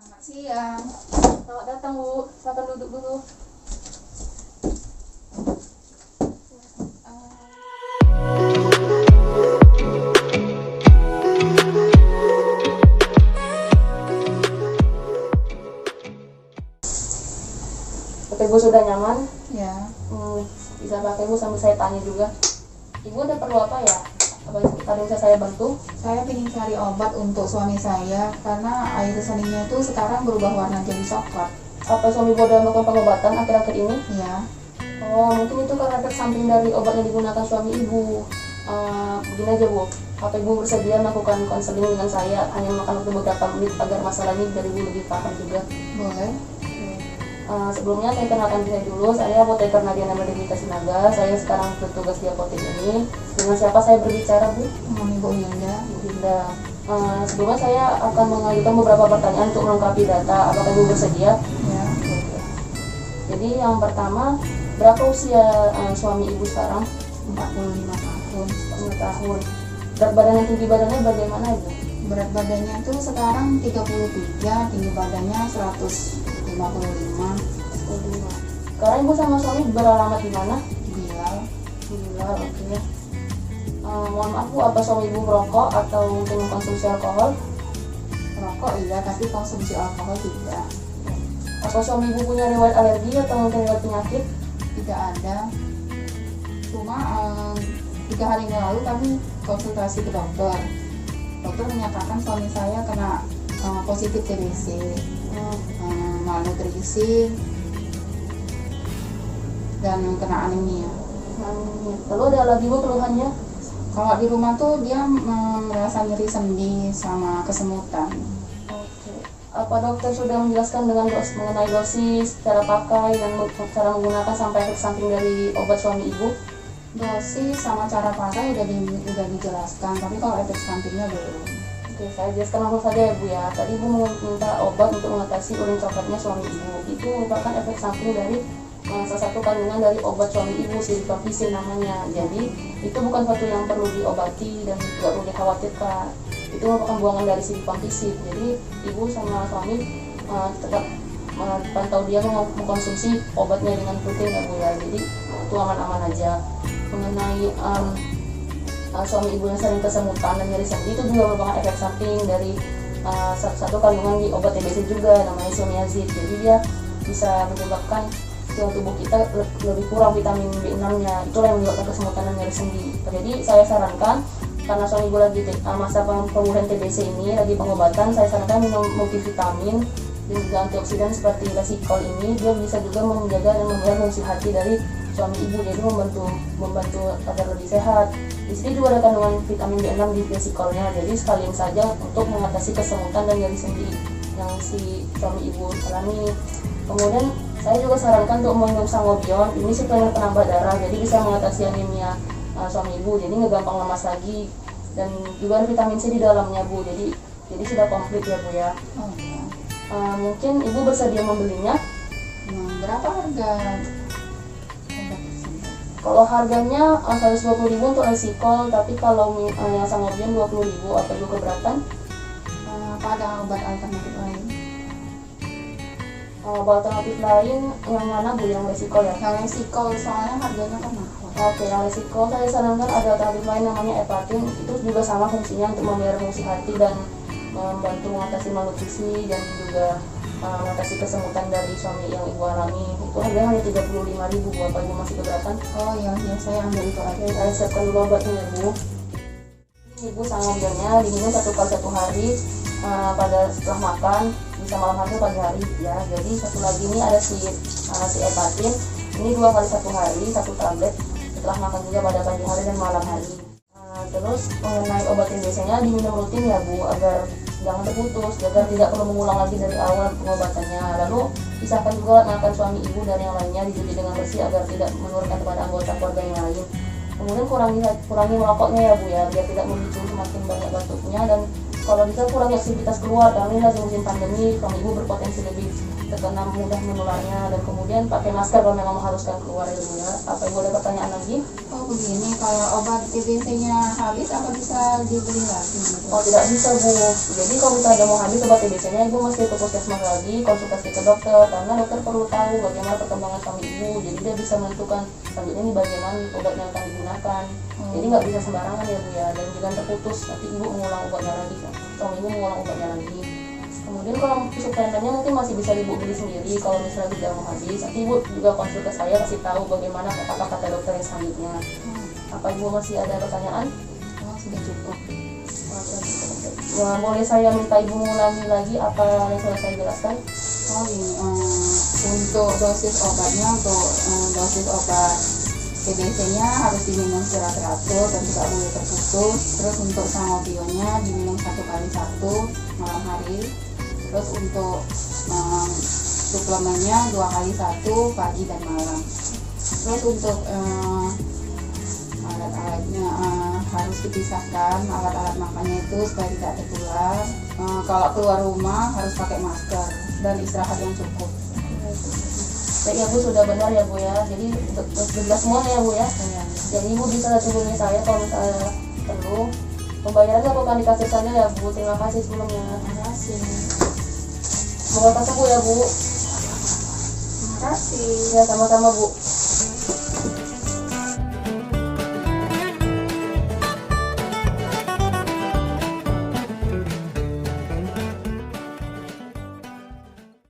Selamat siang. Selamat datang Bu, silakan duduk dulu. Oke Bu, sudah nyaman? Ya, Bisa pakai Bu sambil saya tanya juga. Ibu ada perlu apa ya? Apa yang bisa saya bantu? saya ingin cari obat untuk suami saya karena air seninya itu sekarang berubah warna jadi coklat. Apa suami Bu udah melakukan pengobatan akhir-akhir ini? Ya, Oh, mungkin itu karena efek samping dari obat yang digunakan suami Ibu. Begini aja Bu, apa Ibu bersedia melakukan konseling dengan saya, hanya makan waktu beberapa menit agar masalah ini dari Ibu lebih paham juga. boleh. Sebelumnya saya kenalkan diri dulu, saya apoteker Nadia Namadita Sinaga. Saya sekarang bertugas di apotek ini. Dengan siapa saya berbicara Bu? Ibu Yunda. Bu Dinda. Sebelumnya saya akan mengajukan beberapa pertanyaan untuk melengkapi data. Apakah Ibu bersedia? Ya, Oke. Jadi yang pertama, berapa usia suami Ibu sekarang? 45 tahun. 10 tahun. Berat badan dan tinggi badannya bagaimana Ibu? Berat badannya itu sekarang 33, tinggi badannya 155. 25. Sekarang Ibu sama suami beralamat di mana? Bilal. Bilal, oke. Mohon maaf Bu, apa suami Ibu merokok atau mungkin mengkonsumsi alkohol? Rokok iya, tapi konsumsi alkohol tidak. Apa suami Ibu punya riwayat alergi atau mungkin riwayat penyakit? Tidak ada. Cuma 3 hari yang lalu kami konsultasi ke dokter. Dokter menyatakan suami saya kena positif TBC, malnutrisi, dan kena anemia. Lalu ada lagi Bu keluhannya? Kalau di rumah tuh dia merasa nyeri sendi sama kesemutan. Oke. Apa dokter sudah menjelaskan mengenai dosis, cara pakai, dan cara menggunakan sampai efek samping dari obat suami Ibu? Dosis sama cara pakai udah dijelaskan, tapi kalau efek sampingnya belum. Oke, saya jelaskan langsung saja ya Bu ya. Tadi Ibu meminta obat untuk mengatasi urin coklatnya suami Ibu. Itu merupakan efek samping dari salah satu kandungan dari obat suami Ibu, silipapicin namanya. Jadi itu bukan suatu yang perlu diobati dan tidak perlu dikhawatirkan. Itu merupakan buangan dari silipapicin. Jadi Ibu sama suami tetap pantau dia mengkonsumsi obatnya dengan rutin ya Bu ya. Jadi itu aman-aman aja. Mengenai suami Ibu yang sering kesemutan dan nyeri sendi, itu juga merupakan efek samping dari satu kandungan di obat TBC juga namanya isoniazid. Jadi dia bisa menyebabkan tubuh kita lebih kurang vitamin B6-nya. Itulah yang menyebabkan kesemutan dan nyeri sendi. Jadi saya sarankan, karena suami Ibu lagi masa pemulihan TBC ini, lagi pengobatan, saya sarankan minum multivitamin dan juga antioksidan seperti lesikol ini. Dia bisa juga menjaga dan memelihara fungsi hati dari suami Ibu, jadi membantu agar lebih sehat. Di sini juga ada kandungan vitamin B6 di lesikolnya, jadi sekalian saja untuk mengatasi kesemutan dan nyeri sendi yang si suami Ibu alami. Kemudian saya juga sarankan untuk minum sangobion. Ini suplemen penambah darah, jadi bisa mengatasi anemia suami Ibu, jadi nggak gampang lemas lagi. Dan juga ada vitamin C di dalamnya Bu, jadi sudah komplit ya Bu ya. Oh iya. Mungkin Ibu bersedia membelinya. Berapa harga obat tersebut? Kalau harganya 120.000 untuk lesikol, tapi kalau yang sangobion 20.000. Apa Ibu keberatan? Apa ada obat alternatif lain? Obat alternatif lain yang mana Bu? Yang lesikol ya? Yang lesikol soalnya harganya kan mahal. Oke, yang lesikol saya sarankan ada alternatif lain namanya epatin. Itu juga sama fungsinya untuk memelihara fungsi hati dan membantu mengatasi malnutrisi dan juga mengatasi kesemutan dari suami yang Ibu alami. Itu harganya hanya 35.000 Bu. Apa Ibu masih keberatan? Oh iya, saya ambil itu aja. Oke, saya siapkan dulu obatnya ya Bu. Ini Ibu sangobionnya diminum 1 kali 1 hari pada setelah makan, bisa malam hari pagi hari ya. Jadi satu lagi ini ada si epatin. Ini 2 kali 1 hari, 1 tablet setelah makan juga pada pagi hari dan malam hari. Terus mengenai obat yang biasanya diminum rutin ya Bu, agar jangan terputus, agar tidak perlu mengulang lagi dari awal pengobatannya. Lalu pisahkan juga makan suami Ibu dan yang lainnya, dicuci dengan bersih agar tidak menurunkan kepada anggota keluarga yang lain. Kemudian kurangi merokoknya ya Bu ya, biar tidak memicu semakin banyak batuknya, dan kalau bisa kurangi aktivitas keluar karena ini lagi musim pandemi, suami ibu berpotensi lebih terkena mudah menularnya, dan kemudian pakai masker kalau memang mengharuskan keluar ya Bu ya. Apa ibu ada pertanyaan lagi? Oh begini, kalau obat TBC-nya habis apa bisa dibeli lagi gitu? Oh tidak bisa Bu, jadi kalau misalnya mau habis obat TBC-nya ibu mesti ke puskesmas lagi, konsultasi ke dokter, karena dokter perlu tahu bagaimana perkembangan suami ibu, jadi dia bisa menentukan selanjutnya ini bagian obat yang akan digunakan. Jadi nggak bisa sembarangan ya Bu ya, dan jangan terputus nanti ibu mengulang obatnya lagi, suami ibu mengulang obatnya lagi. Kemudian kalau suplemennya mungkin masih bisa ibu beli sendiri kalau misalnya tidak mau habis. Nanti ibu juga konsul ke saya, kasih tahu bagaimana apa kata dokter yang selanjutnya. Apa ibu masih ada pertanyaan? Oh sudah cukup. Ya, boleh saya minta ibu mengulangi lagi apa yang sudah saya jelaskan? Oh ini untuk dosis obatnya, untuk dosis obat TBC-nya harus diminum secara teratur dan tidak boleh terputus. Terus untuk sangobiolnya diminum 1 kali 1 malam hari. Terus untuk suplemennya 2 kali 1 pagi dan malam. Terus untuk alat-alatnya harus dipisahkan, alat-alat makannya itu supaya tidak tertular. Kalau keluar rumah harus pakai masker dan istirahat yang cukup. Baik ya Bu, sudah benar ya Bu ya. Jadi jelas semuanya ya Bu ya. Jadi ibu bisa hubungi saya kalau misalnya perlu. Pembayarannya akan dikasih sana ya Bu. Terima kasih sebelumnya. Terima kasih. Semoga sembuh ya Bu. Terima kasih. Ya sama-sama Bu.